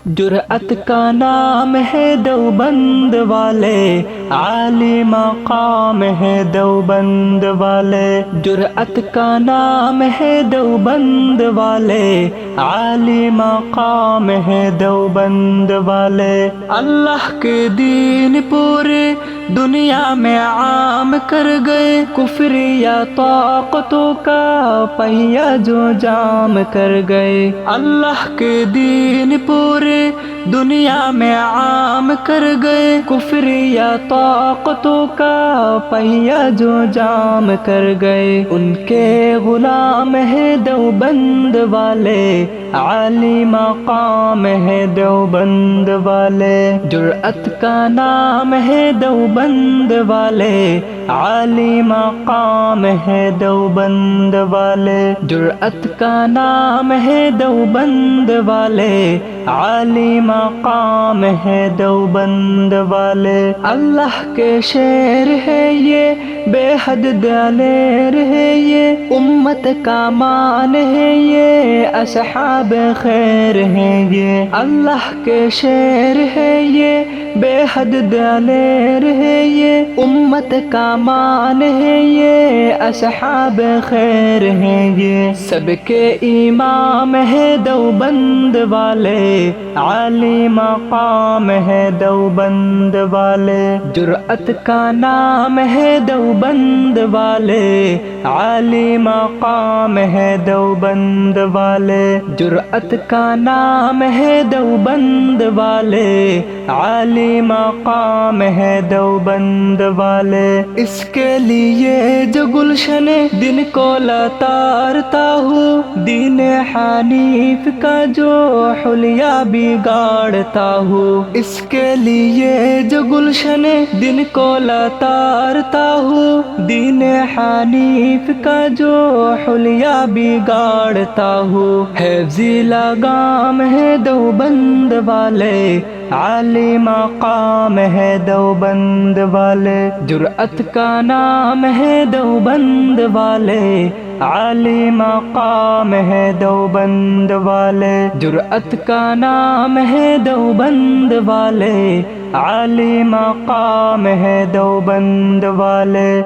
جرأت کا نام ہے دیوبند والے، عالی مقام ہے دیوبند والے۔ جرأت کا نام ہے دیوبند والے، عالی مقام ہے دیوبند والے۔ اللہ کے دین پورے دنیا میں عام کر گئے، کفر یا طاقتوں کا پہیہ جو جام کر گئے۔ اللہ کے دین پورے دنیا میں عام کر گئے، کفر یا طاقتوں کا پہیہ جو جام کر گئے۔ ان کے غلام ہے دیوبند والے، عالی مقام ہے دیوبند والے۔ جرأت کا نام ہے دیوبند والے، عالی مقام ہے دیوبند والے۔ جرأت کا نام ہے دیوبند والے، عالی مقام ہے دیوبند والے۔ اللہ کے شعر ہے یہ، بے حد دلیر ہے یہ، امت کا مان ہے یہ، اصحاب خیر ہیں یہ۔ اللہ کے شعر ہے یہ، بے حد دلیر ہے یہ، امت کا مان ہے یہ، اصحاب خیر ہیں یہ۔ سب کے امام ہے دیوبند والے، عالی مقام ہے دیوبند والے۔ جرأت کا نام ہے دیوبند والے، عالی مقام ہے دیوبند والے۔ جرأت کا نام ہے دیوبند والے، عالی مقام ہے دیوبند والے۔ اس کے لیے جو گلشن دن کو لتارتا ہوں، دین حنیف کا جو حلیہ بگاڑتا ہوں۔ اس کے لیے جو گلشن دن کو لتارتا ہوں، دین حنیف کا جو حلیہ بگاڑتا ہوں۔ حفظی لگام ہے دیوبند والے، عالی مقام ہے دیوبند والے۔ جرأت کا نام ہے دیوبند والے، عالی مقام ہے دیوبند والے۔ جرأت کا نام ہے دیوبند والے، عالی مقام ہے دیوبند والے۔